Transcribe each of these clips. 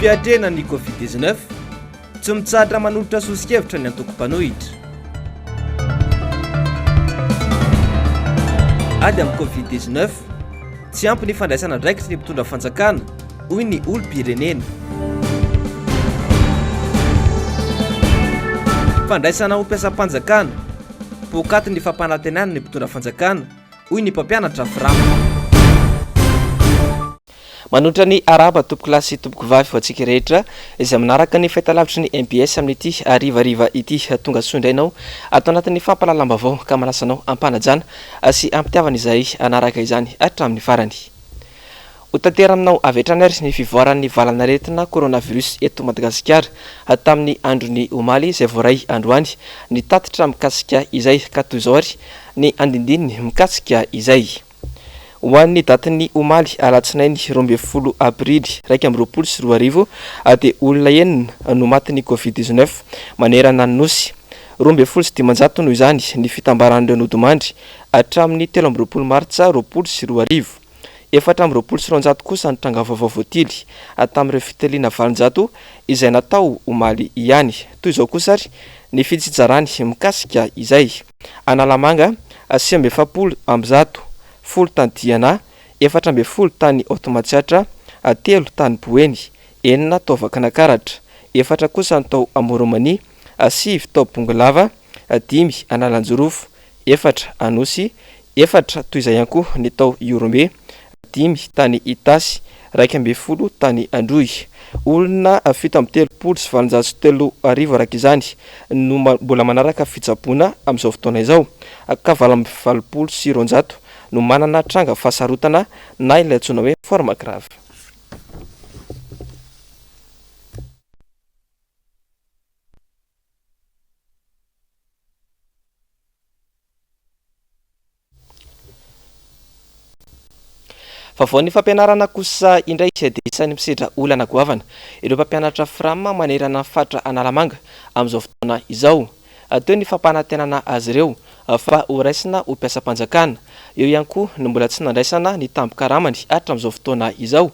fiatrena ny covid-19 tsy mitsatra manolotra sosikevitra ny antoko-panohitra ady amin'ny covid-19 tsy ampy ny fandraisana draikitra ny mpitondra fanjakana hoy ny olo-pirenena fandraisana ho mpiasam-panjakana pokaty ny fampanantenana ny mpitondra fanjakana hoy ny mpampianatra firama manolotra ny araba tompoko lasy tompoko vavy voantsika rehetra izay manaraka ny fahitalavitra ny MBS amin'ity arivariva ity tonga sondrainao atao anatin'ny fampalalambavao ka manasanao ampanajana sy ampitiavana izay anaraka izany hatramin'ny farany ho tantera aminao avy hatrany ary ny fivoaran'ny valanaretina coronavirus eto Madagasikara tamin'ny andron'ny omaly izay voaray androany ny tatitra mikasika izay ka toy izao ary ny andindininy mikasika izay ho an'ny datin'ny omaly alatsinainy 12 Aprily 2024 dia olona enina no matin'ny covid-19 manerana ny nosy 25 noho izany ny fitambaran'ireo nodimandry hatramin'ny 13 Martsa 2024 420 kosa ny tranga vaovao voatily tamin'ireo fitaliana 700 izay natao omaly ihany toy izao kosa ary ny fitsijarany mikasika izay analamanga 770 folo tany Diana 410 tany Automatsiatra 3 tany Boeny 9 tao Vakanakaratra 4 kosa ny tao Amoromani 5 tao Bongolava 5 Analanjorofo 4 Anosy 4 toy izay ihany koa ny tao Iorombe 5 tany Itasy 12 tany Androy olona fito amby 3 araka izany no mbola manaraka fitsaboana amin'izao fotoana izao ka 20 no manana tranga fahasarotana na ilay antsoina hoe forme grave. Vaovao ny fampianarana kosa indray dia isany misedra olana goavana ireo mpampianatra frama manerana fatra analamanga amin'izao fotoana izao teo ny fampanantenana azy ireo fa ho raisina ho mpiasam-panjakana eo ihany koa no mbola tsy nandraisana ny tambo-karamany hatramin'izao fotoana izao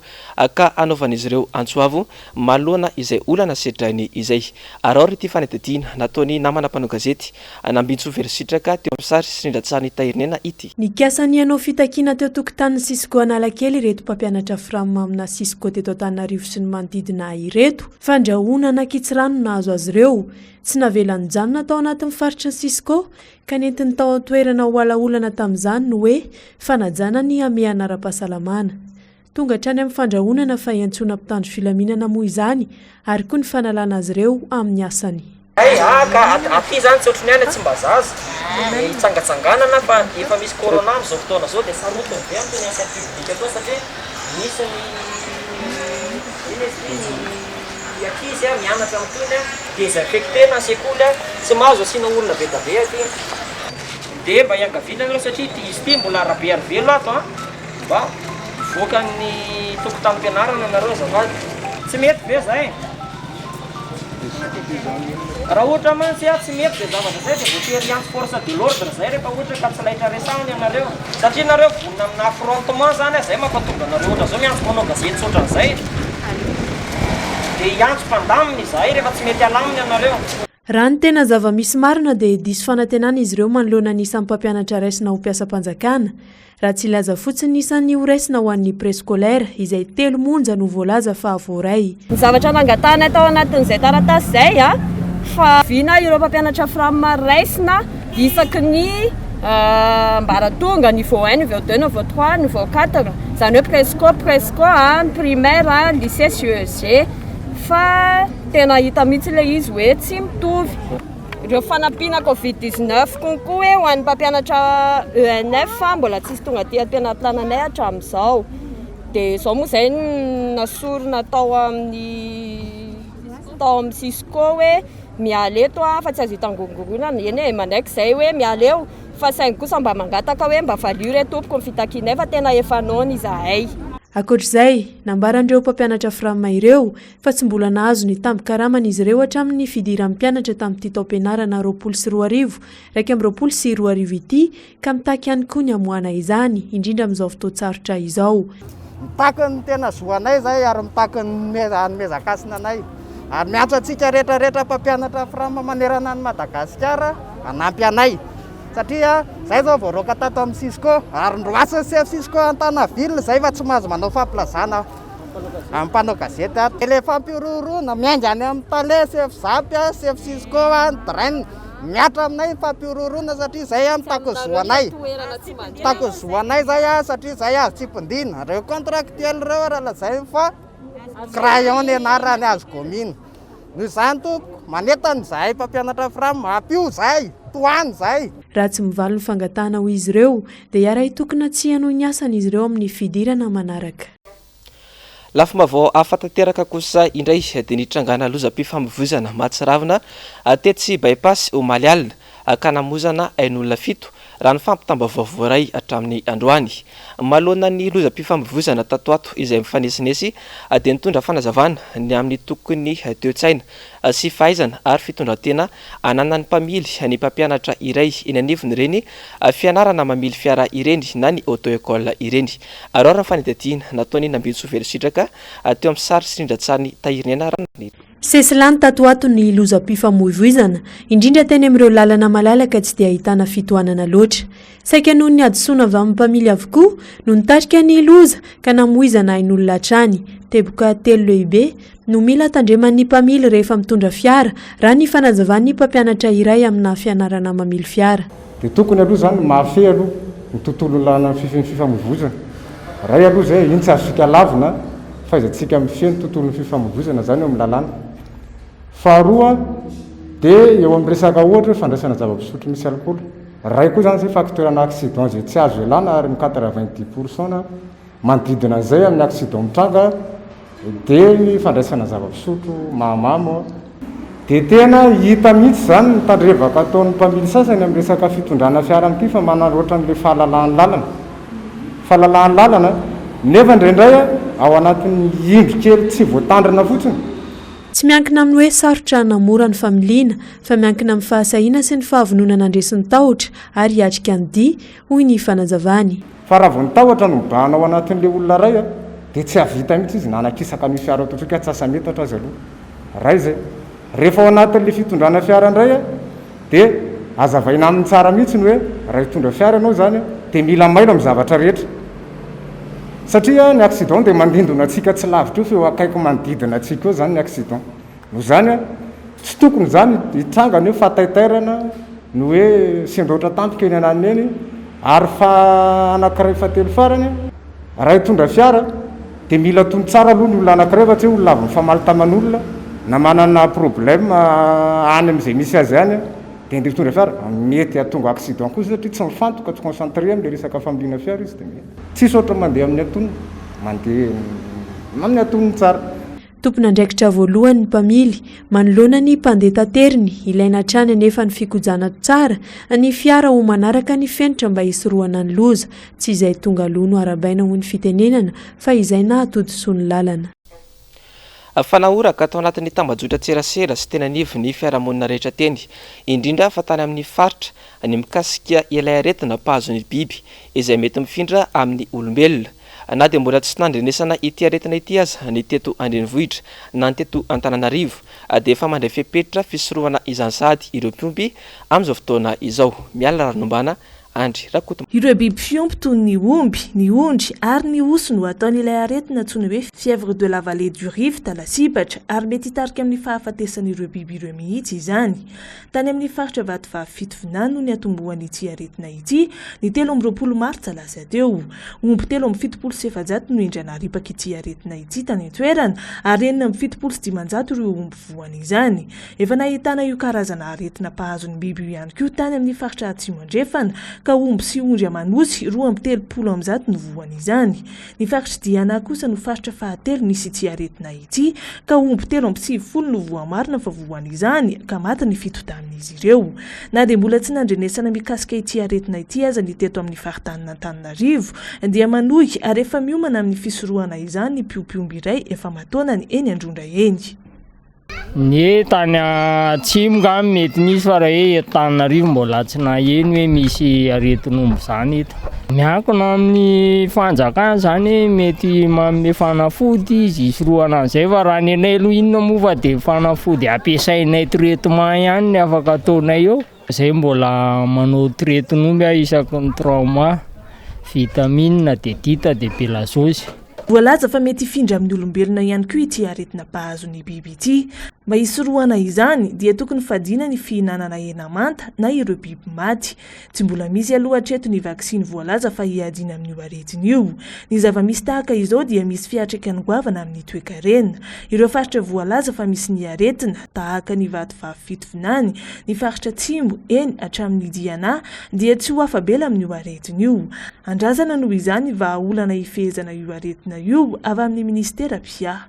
ka anaovan'izy ireo antsoavo malohana izay olana sedrainy izay araory ity fanetediana nataony namana mpanao gazety nambintsoversitraka teo amin'ny sary sindrantsany tahirinena ity nikasany ianao fitakiana teo tokontany Sisiko Analakely ireto mpampianatra frama amina Sisiko teto Antananarivo sy ny manodidina ireto fandrahoana nakitsirano nahazo azy ireo tsy navelany janona tao anatin'ny faritry ny Sisiko ka nentiny tao an-toerana ho alaolana tamin'izany no hoe fanajana ny amiana ara-pahasalamana tonga hatrany amin'ny fandrahonana fa iantsoana mpitandro filaminana moa izany ary koa ny fanalana azy ireo amin'ny asany aty zany tsy otrany any tsy mba zaza hitsangatsanganana fa efa misy corona amin'izao fotoana zao dia sarotiny be antony asa pibika koa satria misy ny akizy mianatra amin'itony désinfecté na sekoly tsy mahazo asiana olona betabe aty dia mba hiangaviana ireo satria ty izy ty mbola arabearivelo ato mba voaka ny tokotanim-pianarana nareo azafady tsy mety be zay raha ohatra mantsy tsy mety dia zavatra zay dia voatery anty force de l'ordre zay rehefa ohatra ka tsy laitra resahany anareo satria nareo vonina amina affrontement zany zay mampatonga nareo ohatra zao miantso manao gazety tsoatran'izay dia iantso mpandaminy izay rehefa tsy mety alaminy anareo raha ny tena zava-misy marina dia diso fanantenana izy ireo manoloana ny isan'ny mpampianatra raisina ho mpiasam-panjakana raha tsy ilaza fotsiny isan'ny ho raisina ho an'ny préscolaire izay 3 monja no voalaza fa voaray ny zavatra nangatana tao anatin'izay taratasy zay fa viana ireo mpampianatra frama raisina isaky ny ambaratonga niveau 1 niveau 2 niveau 3 niveau 4 zany hoe presco primaire lycée CEG fa tena hita mihitsy le izy hoe tsy mitovy ireo fanampiana covid-19 konkoa hoe ho an'ny mpampianatra ENF mbola tsisy tonga aty ampianatlananay hatramin'izao dia izao moa izay nasorona tao amin'ny Sisiko hoe miala eto fa tsy azo hitangongongonana eny manaiky izay hoe miala eo fa saingy kosa mba mangataka hoe mba valio re tompoko ny fitakianay fa tena efa noana izahay Akoatr'izay, nambaran'ireo mpampianatra frama ireo fa tsy mbola nahazo ny tambo-karamana izy ireo hatramin'ny fidiran'ny mpianatra tamin'ity taom-pianarana 2024 2025 ity ka mitaky ihany koa ny amoana izany indrindra amin'izao fotoan-tsarotra izao. mitaky ny tena zoanay zay ary mitaky ny mezakasina anay ary miantso atsika rehetrarehetra mpampianatra frama manerana ny Madagasikara anampy anay satria zay zao voaroaka tato amin'ny Cisco ary ndroasa chef Cisco Antanaville zay fa tsy mahazo manao famplazana amin'ny mpanao gazety tele fampiororona miainga any amin'ny tale chef Zapy chef Cisco Drain miatra aminay fampiororona satria zay mitako zoanay zay satria zay azo tsy pindina reo contractuel reo raha zay fa crayon ny anarany azo commune no zany toko manetany zay mpampianatra frama apio zay toany zay raha tsy mivaly ny fangatahana ho izy ireo dia iara hitokona tsy hanao ny asany izy ireo amin'ny fidirana manaraka. Lafim-baovao ahafantateraka kosa indray dia nitrangana lozam-pifamoivoizana Matsiravina tetsy bypass omaly alina ka namozana ain'olona 7 raha ny fampitambavao voaray hatramin'ny androany. Malona ny lozam-pifamoivoizana tato ato izay mifanesinesy dia nitondra fanazavana ny amin'ny tokony toe-tsaina sy fahaizana ary fitondran-tena ananan'ny mpamily ny mpampianatra iray eny anivony ireny fianarana mamily fiara ireny na ny auto-école ireny. Ary ny fanidadiana nataony Nambetsovelo-Sitraka teo amin'ny sary sindran-tsany tahirinena rano. Sesilany tato ato ny lozam-pifamoivoizana indrindra teny amin'ireo lalana malalaka tsy dia ahitana fitohanana loatra. Saika noho ny adisoana avy amin'ny mpamily avokoa no nitarika ny loza ka namoizana ain'olona hatrany. Teboka 3 lehibe no mila tandreman'ny mpamily rehefa mitondra fiara raha ny fanazavan'ny mpampianatra iray amina fianarana mamily fiara. Dia tokony aloha zany mafy aloha ny tontolo lana fifamoivoizana. Ray aloha zay iny tsy azontsika lavina fa izantsika mifeny tontolo fifamoivoizana zany eo amin'ny lalàna. Faharoa dia eo amin'ny resaka ohatra fandraisana zava-pisotro misy alcool. Ray koa zany zay facteurana accident zay tsy azo elana ary ny 90% manodidina an'izay amin'ny accident mitranga dia ny fandraisana zava-pisotro mahamamo. Dia tena hita mihitsy zany ny tandrevaka ataon'ny mpamily sasany amin'ny resaka fitondrana fiara amin'ity fa manana ohatra n'ilay fahalalan'ny lalana. Fahalalan'ny lalana nefa indraindray ao anatin'ny indro kely tsy voatandrina fotsiny. Tsy miankina amin'ny hoe sarotra namora ny familiana fa miankina amin'ny fahasahiana sy ny fahavonona nandresin'ny tahotra ary hiatrika ny dia hoy ny fanazavany. Fa raha vao ny tahotra no mibahana ao anatin'ilay olona ray dia tsy havita mihitsy izy nanakisaka ny fiara totrika tsasa-metatra azy aloha. Ray zay. Rehefa ao anatin'ilay fitondrana fiara indray dia azavaina amin'ny tsara mihitsy ny hoe raha hitondra fiara ianao zany dia mila mailo amin'ny zavatra rehetra. Satria ny accident dia mandindona antsika tsy lavitra io fa eo akaiky manodidina antsika eo zany ny accident. No zany tsy tokony zany hitrangana hoe fataitairana no hoe sendoatra tampika eny ananiny eny ary fa anankiray fatelo farany raha hitondra fiara dia mila tony tsara aloha ny olona anankiray fa tsy hoe olona avy mifamaly taman'olona na manana problème any amin'izay misy azy any dia ndeha hitondra fiara mety hahatonga accident koa satria tsy mifantoka tsy concentré amin'ilay resaka familiana fiara izy dia mety tsisy ohatra mandeha amin'ny antonony mandeha amin'ny antonony tsara. Tompon'andraikitra voalohany ny mpamily manoloana ny mpandeha tateriny ilaina hatrany anefa ny fikojana tsara ny fiara ho manaraka ny fenitra mba hisorohana ny loza tsy izay tonga loha no arabaina ho ny fitenenana fa izay nahatodisoa ny lalana. Fanahoraka atao anatin'ny tambajotra tserasera sy tena nivo ny fiarahamonina rehetra teny indrindra fa tany amin'ny faritra ny mikasika ilay aretina mpahazony biby izay mety mifindra amin'ny olombelona. Na dia mbola tsy nandrenesana ity aretina ity aza ny teto Andrenivohitra na ny teto Antananarivo dia efa mandray fepetra fisorohana izany sady ireo mpiompy amin'izao fotoana izao. Miala ranombana Andry Rakoto. Ireo biby fiompy toy ny omby, ny ondry ary ny osy no ataon'ilay aretina antsoina hoe fièvre de la vallée du Rift lasibatra ary mety hitarika amin'ny fahafatesan'ireo biby ireo mihitsy izany. Tany amin'ny faritra Vatovavy Vinany no niatombohan'ity aretina ity ny 13 Martsa lasa teo. Omby 770 no indranaripaka ity aretina ity tany an-toerana ary 770 ireo omby voany izany. Efa nahitana io karazana aretina mpahazon'ny biby io ihany koa tany amin'ny faritra Atsimo andrefana ka omby sy ondry amanosy 230 no voany izany. Ny faritra Diana kosa no faritra fahatelo nisy ity aretina ity ka omby 370 no voamarina fa voany izany ka maty ny fito tamin'izy ireo. Na dia mbola tsy nandrenesana mikasika ity aretina ity aza ny teto amin'ny faritanin'ny Antananarivo dia manohy ary efa miomana amin'ny fisorohana izany ny mpiompiomby iray efa mataonany eny Androndra eny. Ny tany Atsimo mety nisy fa raha hoe Antananarivo mbola tsy naheno hoe misy aretin'omby zany eto. miankina amin'ny fanjakana zany mety manome fanafody izy isoroana an'izay fa raha ny anay aloha inona moa fa dia fanafody ampiasainay traitement ihany ny afaka ataonay eo izay mbola manao traitement a isaky ny 3 mois vitamine dia dita dia belazosy. Voalaza fa mety hifindra amin'ny olombelona ihany koa ity aretina mpahazony biby ity. Mba hisoroana izany dia tokony fadina ny fihinanana hena manta na ireo biby maty. Tsy mbola misy aloha hatreto ny vaksiny voalaza fa hiadina amin'io aretina io. Ny zava-misy tahaka izao dia misy fiatraikany goavana amin'ny toe-karena. Ireo faritra voalaza fa misy ny aretina tahaka ny vatovavy fitovinany, ny faritra Tsimbo eny hatramin'ny Diana dia tsy ho afabela amin'io aretina io. Andrazana noho izany vahaolana hifehezana io aretina io avy amin'ny ministera PIA.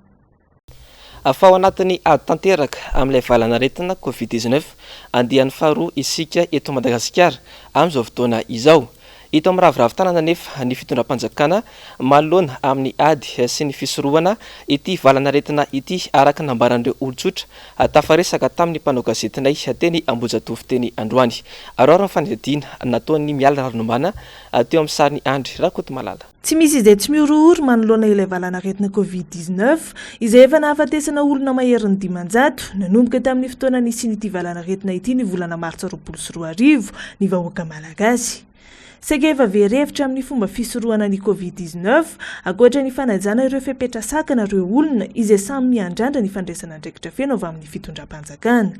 Afa ao anatin'ny ady tanteraka amin'ilay valanaretina Covid-19 andian'ny faharoa isika eto Madagasikara amin'izao fotoana izao. Ito amin'ny raviravitanana nefa ny fitondram-panjakana manoloana amin'ny ady sy ny fisorohana ity valanaretina ity araka nambaran'ireo olon-tsotra tafaresaka tamin'ny mpanao gazetinay teny Ambohijatovo teny Androany. Aroaro ny fanadihana nataon'ny miala ranomana teo amin'ny sariny Andry Rakotomalala. Tsy misy izay tsy miorooro manoloana ilay valanaretina Covid-19 izay efa nahafatesana olona maherin'ny 500 nanomboka tamin'ny fotoana nisy valanaretina ity ny volana Martsa 2024 ny vahoaka malagasy. Saika efa verevitra amin'ny fomba fisorohana ny Covid-19 ankoatra ny fanajana ireo fepetrasakana ireo olona izay samy miandrandra ny fandraisana andraikitra feno avy amin'ny fitondram-panjakana.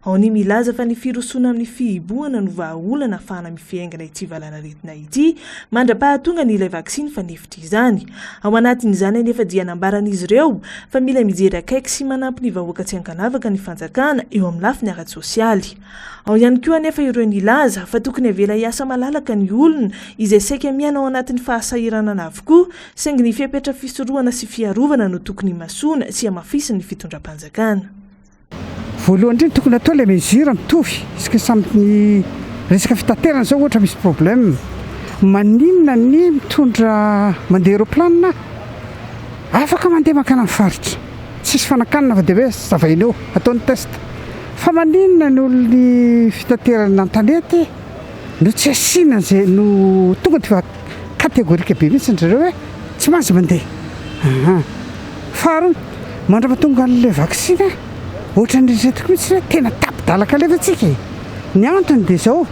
Ao ny milaza fa ny firosona amin'ny fihibohana no vahaolana ahafahana mifiaingana ity valanaretina ity mandra-pahatonga ny ilay vaksiny fanefitra izany. Ao anatin'izany anefa dia nambaran'izy ireo fa mila mijery akaiky sy manampy ny vahoaka tsy ankanavaka ny fanjakana eo amin'ny lafiny ara-tsosialy. Ao ihany koa anefa ireo nilaza fa tokony avela hiasa malalaka ny olona izay saika miaina ao anatin'ny fahasahiranana avokoa saingy ny fiapetra fisorohana sy fiarovana no tokony masona sy amafisiny ny fitondram-panjakana. Voalohany indrindra tokony atao ilay mesura mitovy isika samby resaka fitaterana zao ohatra misy problème maninona ny mitondra mandeha aeroplanina afaka mandeha makana amin'ny faritra tsisy fanakanana fa dia hoe zavaina eo ataony test fa maninona ny olony fitaterana an-tanety no tsy asiana zay no tonga dia kategorika be mihitsy ndrareo hoe tsy mahazo mandeha faharoa mandra-pahatonga an'ilay vaksina ohatra ny resetiko mihitsy hoe tena tapidalaka alefatsika ny antony dia zao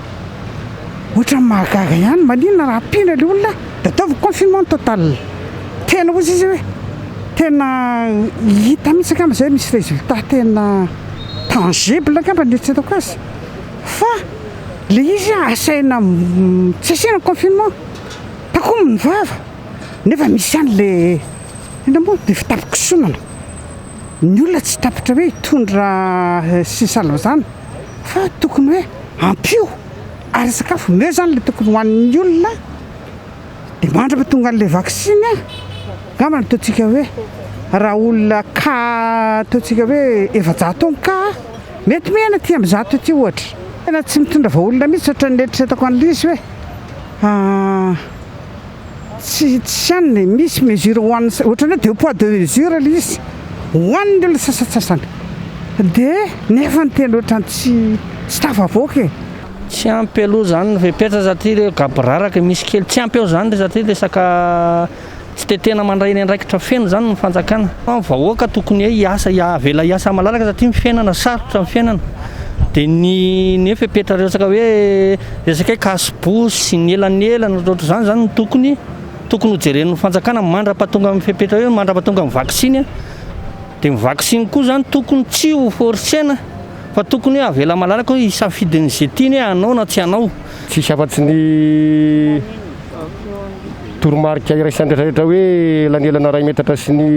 ohatra ny mahagaga ihany maninona raha ampiana ilay olona dia ataovy confinement total tena ozy izy hoe tena hita mihitsy akambazay misy résultat tena tangible akamba ny eritreretako azy fa le izy asaina tsy asiana confinement takoa mivava nefa misy an'le ina moa dia fitapikisonana ny olona tsy tapitra hoe hitondra sy salva zany fa tokony hoe ampio ary sakafo meo zany le tokony hoan'ny olona dia mandra-pahatonga an'ilay vaksiny ngamba ataontsika hoe raha olona ka ataontsika hoe 100 taona ka mety mihena ty amin'ny 100 ty ohatra tena tsy mitondra vaolona mihitsy ohatra ny eritreretako an'lizy hoe tsy anny misy mesure hoan'ny ohatra ny hoe deux poids deux mesure le izy hoan'ny olona sasatsasany dia nefa ny tena ohatra ny tsy tafavoaka tsy ampy aloha zany ny fepetra satria le gabraraka misy kely tsy ampy eo zany satria resaka tsy tetena mandray ny andraikitra feno zany ny fanjakana vahoaka tokony hoe hiasa avela hiasa malalaka satria ny fiainana sarotra ny fiainana dia ny fepetra resaka hoe resaka hoe kasibosy ny elanelana ohatr' zany ny tokony hojeren'ny fanjakana mandra-pahatonga amin'ny fepetra hoe mandra-pahatonga amin'ny vaksiny dia ny vaksiny koa zany tokony tsy ho forcena fa tokony hoe avela malalaka hoe hisafidin'izay tiany hoe anao na tsy anao tsisy afa-tsy ny toromarika iraisany rehetrarehetra hoe lanelana ray metatra sy ny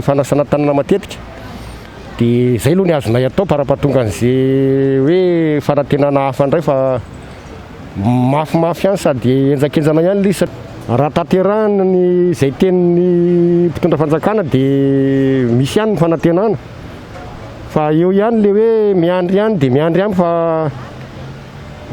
fanasana tanana matetika dia zay aloha ny azonay atao para-pahatonga an'izay hoe fanantenana hafa indray fa mafimafy ihany sady enjakenjana ihany lisa raha tanterahana ny zay tenin'ny mpitondra fanjakana dia misy ihany ny fanantenana fa eo ihany le hoe miandry ihany dia miandry ihany fa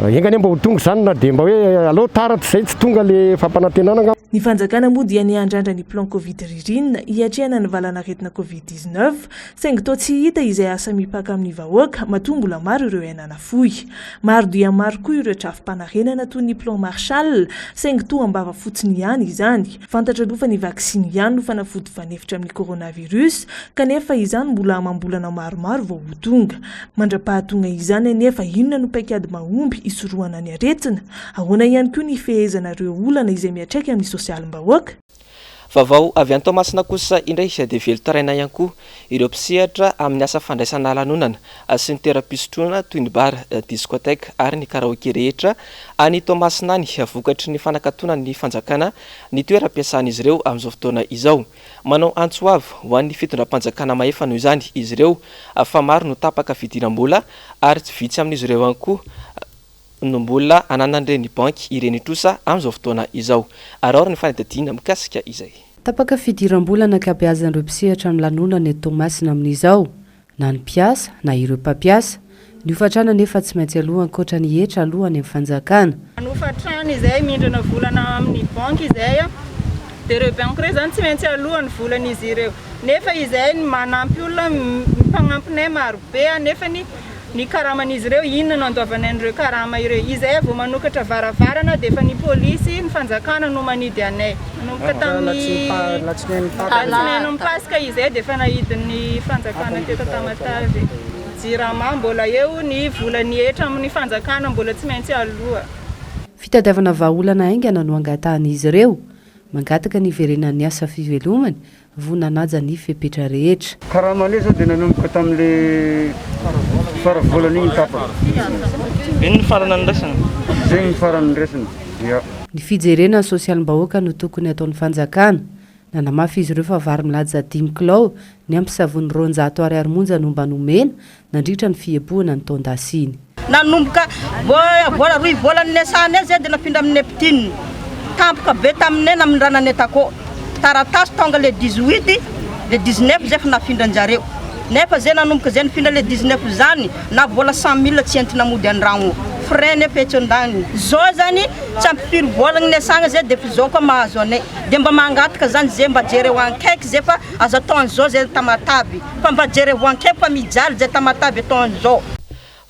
engany mba ho tonga zany na dia mba hoe alao tara zay tsy tonga le fampanantenana Ny fanjakana moa dia niandrandra ny plan Covid ririnina hiatrehana ny valanaretina Covid-19 saingy toa tsy hita izay asa mipaka amin'ny vahoaka mahatonga mbola maro ireo ainana fohy. Maro dia maro koa ireo trafim-panarenana toy ny plan Marshall saingy toa ambava fotsiny ihany izany. Fantatra aloha fa ny vaksiny ihany no fanafody fanefitra amin'ny coronavirus kanefa izany mbola amam-bolana maromaro vao ho tonga. Mandra-pahatonga izany anefa inona no paikady mahomby isorohana ny aretina? Ahoana ihany koa ny fehezanareo olana izay miatraika amin'ny sosialim-bahoaka? Vaovao avy any Toamasina kosa indray dia velotaraina ihany koa ireo mpisehatra amin'ny asa fandraisana lanonana sy ny toeram-pisotroana toy ny bar, diskoteka ary ny karaoke rehetra any Toamasina any vokatry ny fanakatona ny fanjakana ny toeram-piasan'izy ireo amin'izao fotoana izao. Manao antsoavo ho an'ny fitondram-panjakana maefa noho izany izy ireo fa maro no tapaka fidiram-bola ary tsy vitsy amin'izy ireo ihany koa no mbola ananan'ireny banky ireny trosa amin'izao fotoana izao. Araora ny fanadihadiana mikasika izay. Tapaka fidiram-bola nakabeazan'ireo mpisehatra amin'ny lanonana eto Toamasina amin'izao, na ny mpiasa na ireo mpampiasa. Ny hofatrana nefa tsy maintsy aloha ankoatra ny hetra alohany amin'ny fanjakana. Ny hofatrana izay mindrana volana amin'ny banky izay dia ireo banky ireo zany tsy maintsy alohany volan'izy ireo. Nefa izay manampy olona mpanampinay maro be nefa ny karaman'izy ireo inona no andoavan'ireo karama ireo. Izay vao manokatra varavarana dia efa ny polisy ny fanjakana no manidy anay. Manomboka tamin'ny latsinainy mipasika izay dia efa nahidin'ny fanjakana teto Tamatavy. Jirama mbola eo ny volany hetra amin'ny fanjakana mbola tsy maintsy aloha. Fitadiavana vahaolana aingana no angatahan'izy ireo. Mangataka ny verenan'ny asa fivelomany vonanaja ny fepetra rehetra. Karamane zao dia nanomboka tamin'ilay faravolana igny tapaka. Ino ny farana niraisana? Zay ny farana niraisana. Ny fijerena sosialim-bahoaka no tokony ataon'ny fanjakana. Nanamafy izy ireo fa vary milaza 10 kilao ny ampy-savony 200 ariary monja no mba nomena nandritra ny fiebohana ny taon-dasiny. Nanomboka vola roy volany nesany zay dia nafindra amin'ny neptine. Tampoka be taminay amin'ny ranany tako. Taratasy tonga le 18, le 19 zay fa nafindran-jareo. Nefa zay nanomboka zay nifindra le 19 zany na vola 100 000 tsy entina mody an-dragno. Frein nefa etsondany. Zao zany tsy ampifiry volagny nesagna zay dia fa zao koa mahazo anay. Dia mba mangataka zany zay mba jereo ankaiky zay fa azo ataon'izao zay Tamatavy. Fa mba jereo ankaiky fa mijaly zay Tamatavy ataon'izao.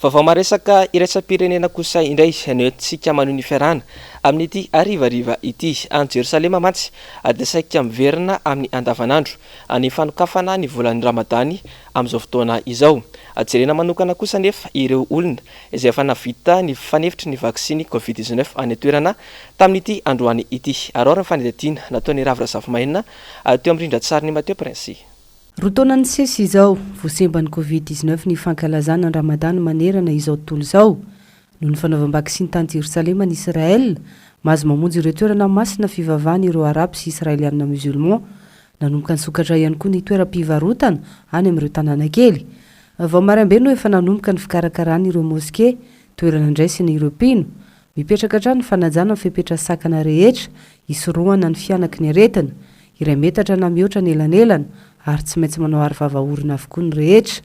Vaovao maresaka iraisam-pirenena kosa indray neontsika maneho ny fiarahana amin'ity arivariva ity any Jerosalema mantsy dia saika miverina amin'ny andavanandro ny fanokafana ny volan'ny Ramadany amin'izao fotoana izao. Jerena manokana kosa nefa ireo olona izay efa navita ny fanefitry ny vaksiny Covid-19 any toerana tamin'ity androany ity. Araora ny fanadihadiana nataon'ny Ravira Zavomaina teo amin'ny rindran-tsary ny Mateo Prince. Roa taona ny sesy izao, voasemban'ny Covid-19 ny fankalazana ny Ramadany manerana izao tontolo izao. Noho ny fanaovam-baksiny tany Jerosalema ny Israel, mahazo mamonjy ireo toerana masina fivavahana ireo Arabo sy Israeliana musulman, nanomboka ny sokatra ihany koa ny toeram-pivarotana any amin'ireo tanàna kely. Vao marambe no efa nanomboka ny fikarakarana ireo moské, toerana ndraisina ireo mpino, mipetraka hatrany ny fanajana ny fepetra sakana rehetra, isorohana ny fianaky ny aretina, iray metatra na mihoatra ny elanelana, ary tsy maintsy manao ary vavaorina avokoa ny rehetra.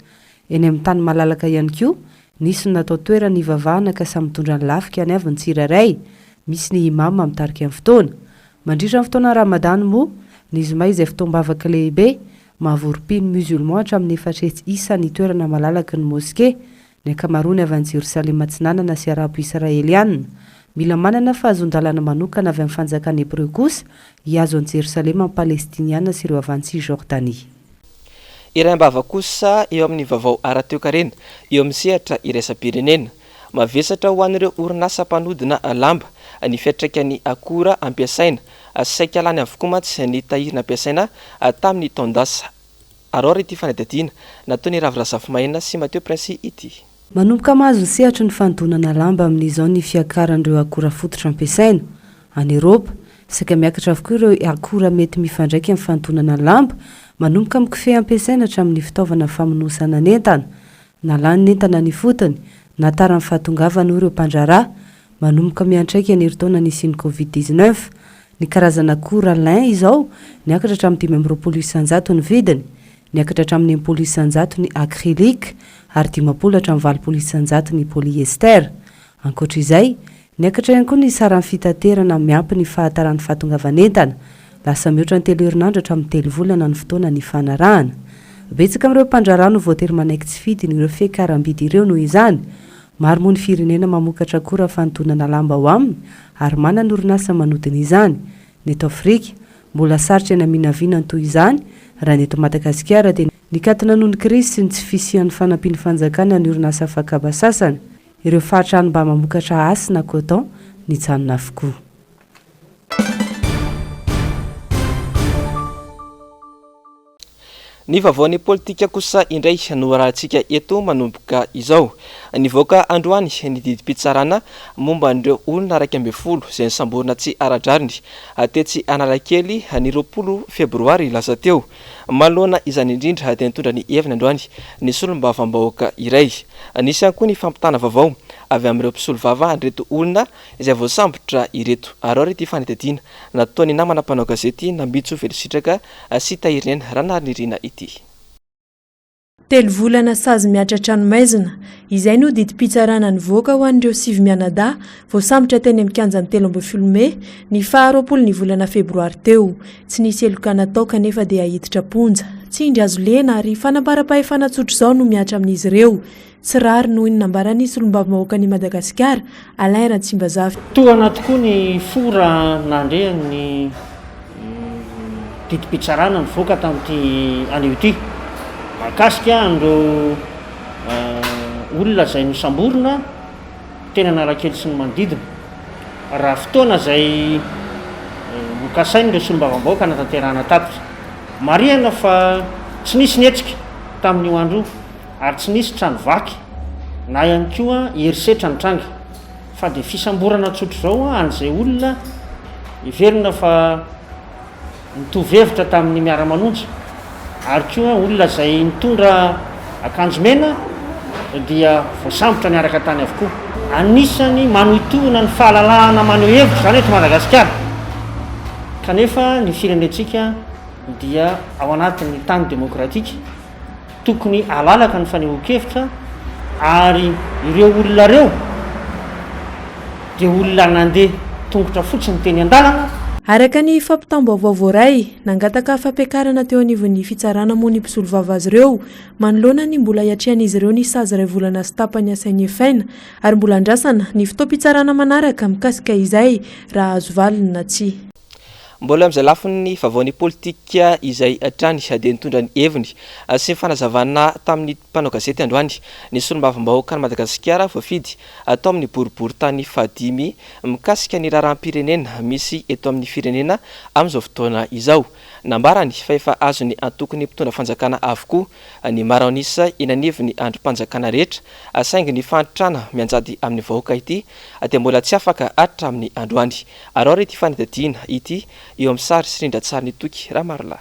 Eny amin'ny tany malalaka ihany koa, nisy ny natao toerana ivavahana ka samy mitondra ny lafika any avy ny tsirairay, misy ny imama mitarika amin'ny fotoana. Mandritra ny fotoana Ramadany moa, ny zomay izay fotoam-bavaka lehibe, mahavorim-pino musulman hatramin'ny efatretsy isa ny toerana malalaka ny moské, ny ankamarony avy any Jerosalema Atsinanana sy Arabo Israeliana. Mila manana fahazon-dalana manokana avy amin'ny fanjakana Aprily kosa hiazo any Jerosalema amin'ny Palestiniana sy ireo avy any Cisjordanie. Iraim-bava kosa eo amin'ny vaovao ara-toekarena eo amin'ny sehatra iraisam-pirenena. Mavesatra ho an'ireo orinasa mpanodina lamba ny fiantraikany akora ampiasaina saika lany avokoa mantsy ny tahirana ampiasaina tamin'ny taon-dasa. Araora ity fanadihadiana nataon'ny Ravira Zavomaina sy Mateo Prince ity. Manomboka mahazo sehatra ny fanodonana lamba amin'izao ny fiakaran'ireo akora fototra ampiasaina. Any Eropa, saika miakatra avokoa ireo akora mety mifandraika amin'ny fanodonana lamba, manomboka amin'ny kofehy ampiasaina hatramin'ny fitaovana famonosana n'entana, na lany n'entana ny fotony, na tara ny fahatongavana ireo mpandrarà, manomboka miantraika ny herintaona nisian'ny Covid-19. Ny karazana akora lin izao, niakatra hatramin'ny 520 ny vidiny, niakatra hatramin'ny 10 ny acrylique, ary 50 hatramin'ny 20 ny polyester. Ankoatra izay, Niakatra ihany koa ny saran'ny fitaterana miampy ny fahatarany fahatongavanentana lasa mihoatra ny telo herinandro hatramin'ny telo volana ny fotoana ny fanarahana. Betsaka amin'ireo mpandrarano voatery manaiky tsy fidiny ireo fiakaram-bidy ireo noho izany. Maro moa ny firenena mamokatra akora fanontonana lamba ho aminy ary manana ny orinasa manodina izany. Ny eto Afrika mbola sarotra eny aminavina ny toy izany raha ny eto Madagasikara dia nikatona noho ny krisy sy ny tsy fisian'ny fanampiany fanjakana ny orinasa fakaba sasany. Ireo fahatrano mba mamokatra asy na coton nijanona avokoa. Ny vaovaon'ny politika kosa indray norahantsika eto manomboka izao. Nivoaka androany ny didim-pitsarana momba an'ireo olona 12 izay nisamborina tsy ara-drariny tetsy Analakely ny 20 febroary lasa teo. Manoloana izany indrindra dia nitondra ny heviny androany ny solombavam-bahoaka iray. Nisy ihany koa ny fampitana vaovao avy amin'ireo mpisolo vava an'ireto olona izay voasambotra ireto. Ary ity fanetadiana nataony namana mpanao gazety Nambitso Velositraka sy Tahirinena Ranarnirina ity. Telo volana sazy miatratra ny maizina izay no didim-pitsarana nivoaka ho an'ireo sivy mianadahy voasambotra teny amin'ny kianjan'ny 12 Mey ny 20 ny volana febroary teo. Tsy nisy eloka natao kanefa dia hiditra ponja. Tsy indry azo lena ary fanambarapahefana tsotra izao no miatra amin'izy ireo. Tsy rary noho ny nambarany solombavam-bahoaka ny Madagasikara Alain Ratsimbazafy. Tohana tokoa ny fora nandrehan'ny didim-pitsarana nivoaka tamin'ity anio ity. Mahakasika andreo olona izay nosamborina tena Analakely sy ny manodidina. Raha fotoana izay nokasainy ireo solombavam-bahoaka natanterahana tatitra. Marihana fa tsy nisy nietsika tamin'io andro ary tsy nisy trano vaky na ihany koa herisetra ny tranga fa dia fisamborana tsotra izao an'izay olona iverina fa nitovy hevitra tamin'ny miara-manonja ary koa olona izay nitondra akanjo mena dia voasambotra niaraka tany avokoa. Anisany manohitohina ny fahalalahana maneho hevitra izany eto Madagasikara. Kanefa ny firenentsika dia ao anatin'ny tany demokratika tokony alalaka ny fanehoan-kevitra ary ireo olona ireo dia olona nandeha tongotra fotsiny teny an-dalana. Araka ny fampitam-baovao voaray nangataka fampiakarana teo anivon'ny fitsarana moa ny mpisolo vava azy ireo manoloana ny mbola hiatrian'izy ireo ny sazy iray volana sy tapany asainy efaina ary mbola andrasana ny fotoam-pitsarana manaraka mikasika izay raha azo valiny na tsy. Mbola amin'izay lafin'ny vaovaon'ny politika izay hatrany dia nitondra ny heviny sy ny fanazavana tamin'ny mpanao gazety androany ny solombavam-bahoaka ny Madagasikara voafidy atao amin'ny boribory tany fahadimy mikasika ny raharaham-pirenena misy eto amin'ny firenena amin'izao fotoana izao. Nambarany fa efa azo ny antokony mpitondra fanjakana avokoa ny maraonisa inanivy ny androm-panjakana rehetra saingy ny fantrana mianjady amin'ny vahoaka ity dia mbola tsy afaka hatramin'ny androany. Ary ity fanetadiana ity eo amin'ny sary sirindra tsara nitoky raha marila.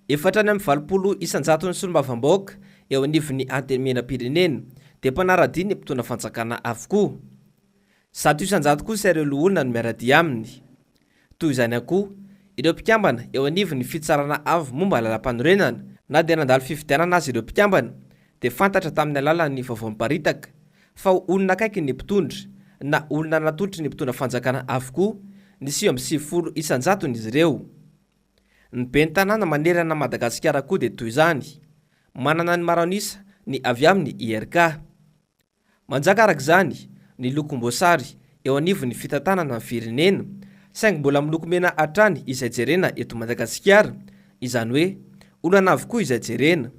Efatrany amin'ny 20 isanjato ny solombavam-bahoaka eo anivon'ny antenimena-pirenena dia mpanara-dia ny mpitondra fanjakana avokoa. 100 isanjato kosa ireo olona no miara-dia aminy. Toy izany akoa ireo mpikambana eo anivon'ny fitsarana avo momba lalam-panorenana na dia nandalo fifidianana azy ireo mpikambana dia fantatra tamin'ny alalan'ny vaovao miparitaka fa olona akaiky ny mpitondra na olona natolotry ny mpitondra fanjakana avokoa ny 90 isanjaton'izy ireo. Ny ben'ny tanàna manerana Madagasikara koa dia toy izany. Manana ny maraonisa ny avy amin'ny IRK. Manjaka araka izany ny lokom-boasary eo anivon'ny fitantanana ny firenena saingy mbola miloko mena hatrany izay jerena eto Madagasikara, izany hoe olana avokoa izay jerena.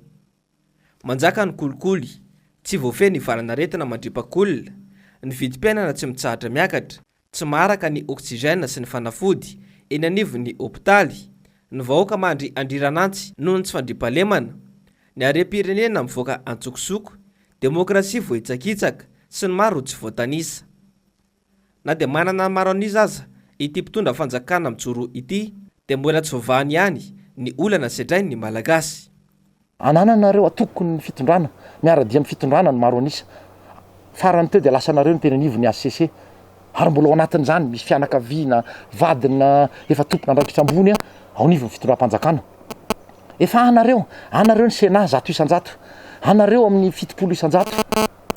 Manjaka ny kolikoly, tsy voafeny valana retina mandripakolona, ny vidim-piainana tsy mitsahatra miakatra, tsy maharaka ny oksijena sy ny fanafody eny anivon'ny hopitaly, ny vahoaka mandry andriranantsy noho ny tsy fandripahalemana, ny harem-pirenena mivoaka antsokosoko, demokrasia vohitsakitsaka sy ny maro tsy voatanisa. Na dia manana maraon'izy aza ity mpitondra fanjakana mijoro ity dia mbola tsy voavahany ihany ny olana sedrainy ny malagasy. Anananareo atoko ny fitondrana, miara-dia amin'ny fitondrana ny maro anisa. Farany teo dia lasanareo ny teny anivon'ny ACC. Ary mbola ao anatin'izany misy fianakaviana, vadina efa tompona andraikitra ambony ao anivon'ny fitondram-panjakana. Efa anareo ny Sénat 100 isanjato, anareo amin'ny 70 isanjato,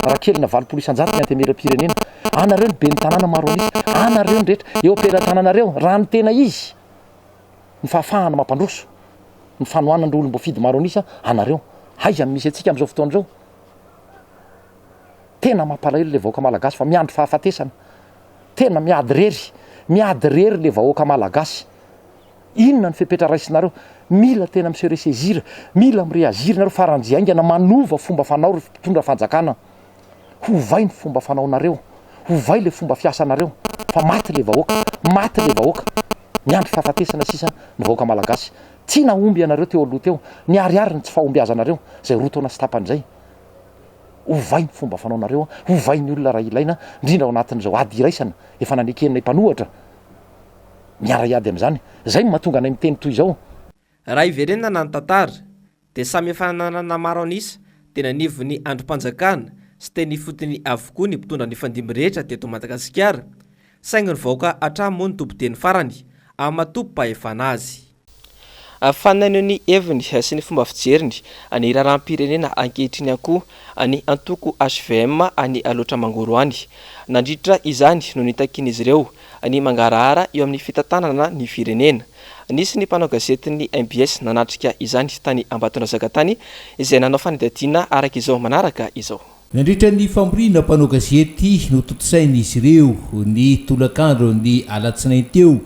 raha kely na 20 isanjato ny antenimera-pirenena. anareo ny be ny tanàna maro anisy anareo ndrehetra eo amperan-tananareo raha ny tena izy ny fahafahana mampandroso ny fanohanandro olo mbo fidy maro anisa anareo aiza misy atsika am'izao fotoana zao tena mampalahelo le vahoaka malagasy fa miandro fahafatesana tena miady rery le vahoaka malagasy inona ny fepetra raisinareo mila tena miseho resezira mila mireaziry nareo faranjiaingana manova fomba fanao ry mpitondra fanjakana hovay ny fomba fanaonareo hovay le fomba fiasanareo fa maty le vahoaka miandro fahafatesana sisa ny vahoaka malagasy tsy naomby anareo teo aloha teo ny ariary ny tsy fahombiazanareo zay rotona sy tapan'izay hovay ny fomba fanaonareo hovay ny olona raha ilaina indrindra ao anatin'izao ady iraisana efa nanekenina mpanohatra miara iady am'izany zay mahatonga anay miteny toy izao raha iverenina na ny tantara dia samy efa nanana maro anisa tena nivo ny androm-panjakana sy teny fotony avokoa ny mpitondra ny fandimby rehetra teto Madagasikara saingy ny vahoaka hatramo ny tompo-teny farany amin'ny matompo-pahefana azy fanaino ny heviny sy ny fomba fijeriny any raharam-pirenena ankehitriny akoho any antoko HVM any aloatra mangoro any nandritra izany no nitakin'izy ireo ny mangarahara eo amin'ny fitantanana ny firenena nisy ny mpanao gazety ny MBS nanatrika izany tany Ambatondrazaka tany izay nanao fanidadiana araka izao manaraka izao nandritra ny famborina mpanao gazety no totosain'izy ireo ny tolakandro ny alatsinainy teo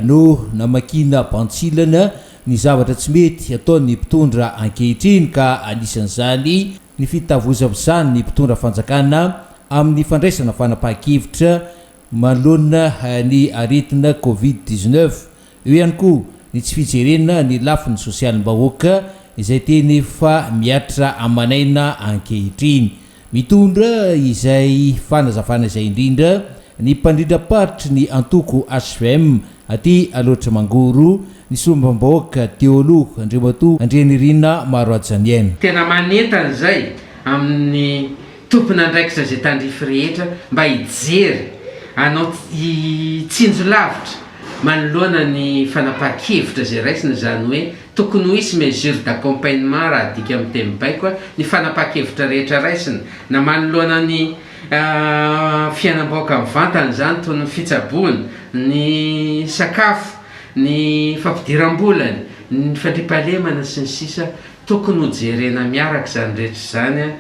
no namakina bantsilana ny zavatra tsy mety ataon'ny mpitondra ankehitriny ka anisan'izany ny fitavozavizany ny mpitondra fanjakana amin'ny fandraisana fanapahan-kevitra manoloana ny aretina Covid-19 eo ihany koa ny tsy fijerena ny lafiny sosialim-bahoaka izay teny fa miatra amanaina ankehitriny mitondra izay fanazavana izay indrindra ny mpandrindra-paritry ny antoko HVM aty aloatra mangoro ny sombam-bahoaka teo aloha andriamatoa Andrianirina maro ajaniaina tena manentana zay amin'ny tompona andraikitra zay tandrify rehetra mba hijery anao tsinjo lavitra manoloana ny fanapahan-kevitra zay raisina zany hoe tokony ho isy mesure d'accompagnement raha dika amin'ny teny baiko ny fanapahan-kevitra rehetra raisina na manoloana ny fiainam-bahoaka mivantana zany toy ny fitsaboana ny sakafo ny fampidiram-bolany ny fandrimpahalemana sy ny sisa tokony ho jerena miaraka zany rehetra zany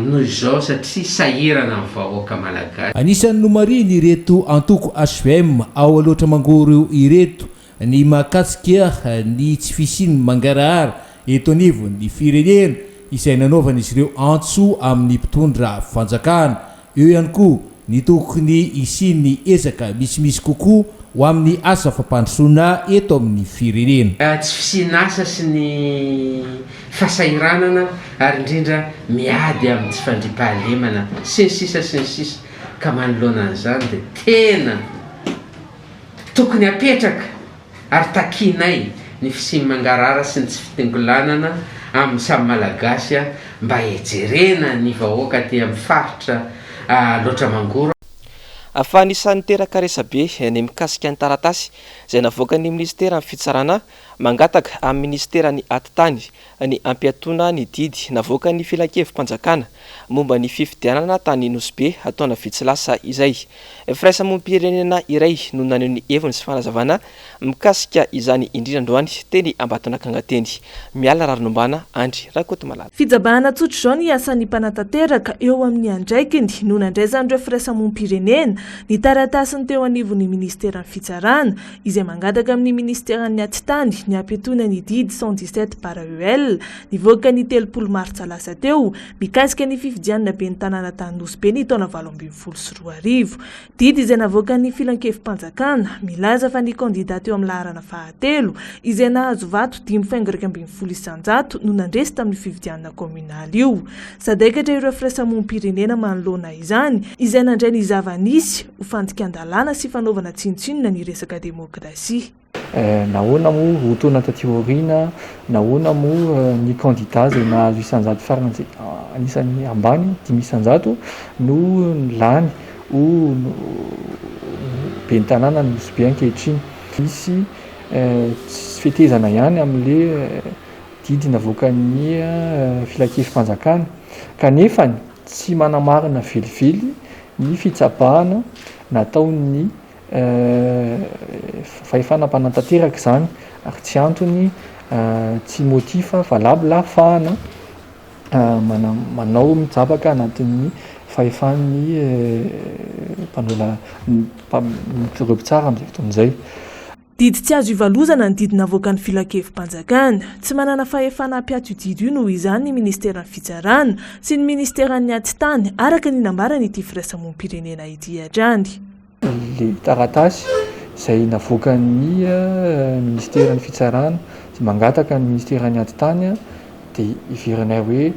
noho izao satria sahirana amin'ny vahoaka malagasy anisan'ny nomariny ireto antoko HVM ao aloatra mangoro ireto ny mahakatsika ny tsy fisiny mangarahara eto anivo ny firenena izay nanaovana izy ireo antso amin'ny mpitondra fanjakana eo ihany koa ny tokony isiny ezaka misimisy kokoa ho amin'ny asa fampandrosoana eto amin'ny firenena tsy fisina asa sy ny fahasahiranana ary indrindra miady amin'ny tsy fandrimpahalemana sy ny sisa ka manoloana an'izany dia tena tokony apetraka ary takinay ny fisiny mangarara sy ny tsy fitingolanana amin'ny samy malagasy mba ejerena ny vahoaka ty amin'ny faritra loatra mangoro afa anisan'ny teraka resabe ny mikasika ny taratasy izay navoaka ny ministera amin'ny fitsarana mangataka amin'ny ministera ny atitany ny ampiatoana ny didy navoaka ny filan-kevim-panjakana momba ny fifidianana tany Nosbe ataona vitsilasa izay firaisamonim-pirenena iray no naneho ny heviny sy fanazavana mikasika izany indrindrandroany teny Ambatondrakanga-teny miala rarinombana Andry Rakoto Malala fijabahana tsotra izao ny asan'ny mpanatanteraka eo amin'ny andraikiny no nandraizan'ireo firaisamonim-pirenena ny taratasiny teo anivon'ny ministera ny fitsarana izay mangataka amin'ny ministeran'ny atitany ny ampiatoana ny didy 117/EL nivoaka ny 3 martsa lasa teo mikasika ny fifidianana be ny tanàna tany Nosbe ny taona 2024 didy izay navoaka ny filan-kevim-panjakana milaza fa ny kandida teo amin'ny laharana fahatelo izay nahazo vato 5.20 isanjato no nandresy tamin'ny fifidianana kominaly io sadaikatra ireo firaisamonim-pirenena manoloana izany izay nandray ny zava-nisy ho fandikan-dalàna sy fanaovana tsinontsinona ny resaka demokrasia nahoana moa hotona taty aoriana nahoana moa ny candidat zay nahazo isanjato farany anisan'ny ambany 5 isanjato no lany ho be ny tanàna ny Nosbe ankehitriny misy tsy fetezana ihany amin'le didy navoakan'ny filan-kevim-panjakana kanefa tsy manamarina velively ny fitsapahana nataony fahefana mpanantanteraka zany ary tsy antony tsy motifa fa lafahana manao mijabaka anatin'ny fahefan'ny mpanola reo tsara amin'izay fotoan'izay. Didy tsy azo ivalozana ny didina avoakan'ny filan-kevim-panjakana. Tsy manana fahefana hampiato io didy io noho izany ny ministeran'ny fitsarana sy ny ministeran'ny atitany araka ny nambarany ity firaisamonim-pirenena ity hatrany. Le taratasy izay navoakan'ny ministeran'ny fitsarana sy mangataka ny ministeran'ny atitany dia iverenay hoe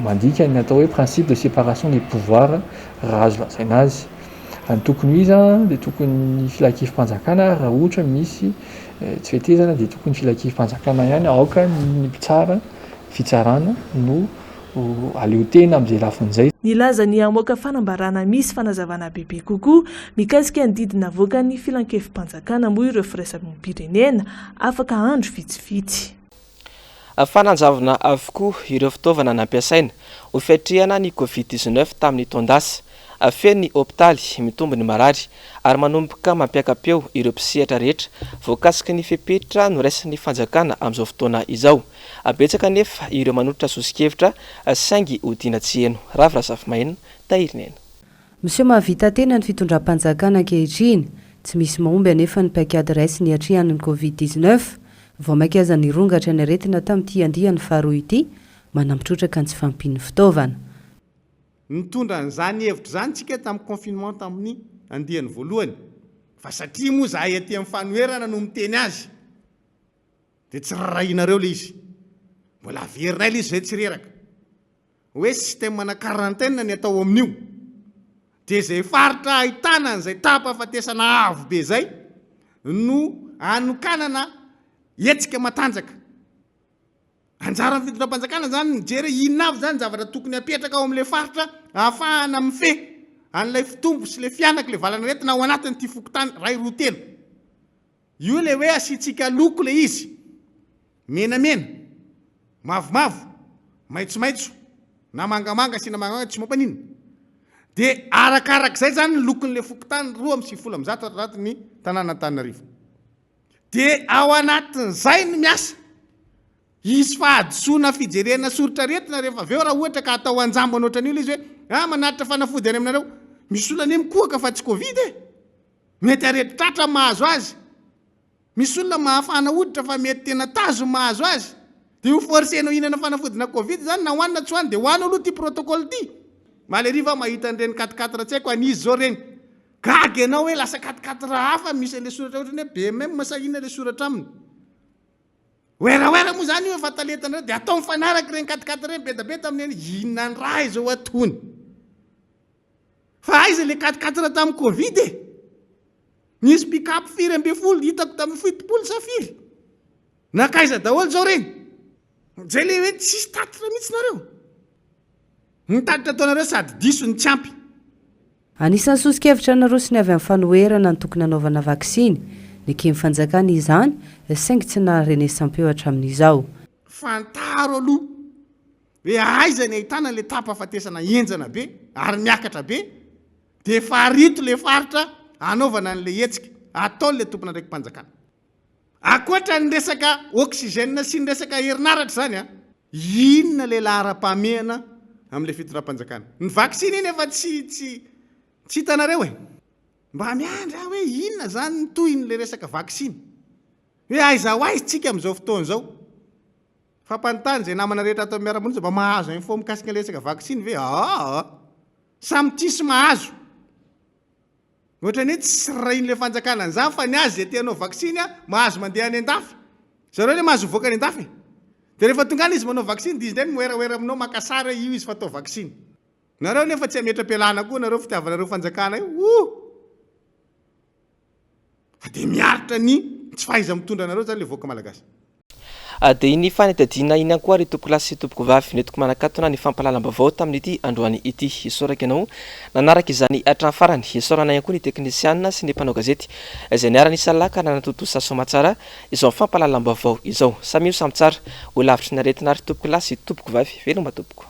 mandika ny atao hoe principe de séparation des pouvoirs raha azo lazaina azy. Ny tokony izy dia tokony filan-kevim-panjakana raha ohatra misy tsy fetezana dia tokony filan-kevim-panjakana ihany aoka ny mpitsara fitsarana no aleo tena amin'izay lafin'izay. Nilaza ny amoaka fanambarana misy fanazavana bebe kokoa mikasika ny didina avoakan'ny filan-kevim-panjakana moa ireo firaisamonim-pirenena afaka andro vitsivitsy. Fananjavana avokoa ireo fitaovana nampiasaina ho fiatrehana ny Covid-19 tamin'ny taondasa. Feny hôpitaly mitombo ny marary ary manomboka mampiakapeo ireo mpisehatra rehetra voakasika ny fepetra no raisin'ny fanjakana amin'izao fotoana izao. Abetsaka nefa ireo manolotra sosikevitra saingy hodiana tsy heno. Ravira Safimahina, Tahirinena. Monsieur mahavita tena ny fitondram-panjakana ankehitriny, tsy misy mahomby anefa ny paikady raisy ny atrehan'ny Covid-19 vao maikaza ny rongatra ny aretina tamin'ity andiany faharoa ity manampitrotraka ny tsy fampiny fitaovana. Nitondra n'izany hevitra zany tsika tamin'ny confinement tamin'ny andiany voalohany fa satria moa zahay aty amin'ny fanoherana no miteny azy dia tsy rarahinareo le izy mbola averinay le izy zay tsy reraka hoe système na quarantaine ny atao amin'io dia zay faritra ahitana an'izay tapa-fatesana avo be zay no anokanana hetsika matanjaka. Anjara ny fitondram-panjakana zany mijery inona avy zany zavatra tokony apetraka ao amin'ilay faritra ahafahana mife an'ilay fitombo sy le fianaka le valana retina ao anatin'ity fokotany ray roa telo. Io le hoe asitsika loko le izy menamena, mavomavo, maitsomaitso na mangamanga sy na mangamanga tsy mampanina. Dia arakarak'izay zany ny lokon'le fokotany 2.7 anatin'ny tanàna Antananarivo. Dia ao anatin'izay ny miasa. Izy fa adisona fijerena soritra retina rehefa aveo raha ohatra ka atao anjambo anoatra an'io izy hoe manatitra fanafody any aminareo. Misy olona anie mikohaka fa tsy Covid mety aretitratra mahazo azy. Misy olona mahafana hoditra fa mety tena tazo mahazo azy. Dia io forsenao hinana fanafody na Covid zany na hoanina tsy hoany dia hoany aloha ty protocole ty. Maleriva mahita an'ireny 4-4 tsy haiko an'izy zao reny. Gaga ianao hoe lasa 4-4 hafa misy an'ilay soratra ohatrany hoe BMM masahina ilay soratra aminy. Wera moa zany io fa taletana dia atao mifanaraka reny 4-4 reny betabeta amin'ny inona ny raha izao atony. Fa aiza le 4-4 tamin'ny Covid nisy pick-up 4.20 hitako tamin'ny 7 safiry. Nakaiza daholo zao reny. Zay le hoe tsisy tatitra mihitsy nareo. Nitatitra ataonareo sady diso ny tsy ampy. Anisan'ny sosikevitra nareo sy ny avy amin'ny fanoherana ny tokony anaovana vaksiny. Ny kemi-fanjakana izany saingy tsy naharenesampeo hatramin'izao. Fantaro aloha hoe aiza ny ahitana le tapa-fatesana enjana be ary miakatra be dia farito le faritra anaovana n'le hetsika atao le tompona ndraiky mpanjakana. Akoatra ny resaka oxygène sy ny resaka herinaratra zany inona le lahara-pahamehana amin'le fitondram-panjakana. Ny vaksiny iny efa tsy hitanareo mba miandra hoe inona zany ny tohin'le resaka vaksiny. Hoe aiza ho aiza tsika amin'izao fotoana izao. Fampanontany izay namana rehetra atao miara-monina mba mahazo info mikasika le resaka vaksiny ve? Samy tsisy mahazo. Ohatrany hoe tsy rahin'le fanjakana an'izany fa ny azy zay te hanao vaksiny mahazo mandeha any an-dafy. Zareo le mahazo voaka any an-dafy. Dia rehefa tonga any izy manao vaksiny dia izy ndray moeraoera aminao makasara io izy fatao vaksiny. Nareo nefa tsy ametra-pialana koa nareo fitiavanareo fanjakana io. Dia miaritra ny tsy fahaiza mitondra anareo zany le voaka malagasy. Dia iny fanetadiana iny koa ry tompoko lasy sy tompoko vavy netiko manakatona ny fampalalam-baovao tamin'ity androany ity. Isoraka ianao nanaraka izany hatrany farany. Isorana ihany koa ny teknisianina sy ny mpanao gazety izay niara-nisa laka nanatotosa somatsara izao fampalalam-baovao izao. Samy io samy tsara ho lavitry ny aretina ry tompoko lasy sy tompoko vavy. Veloma tompoko.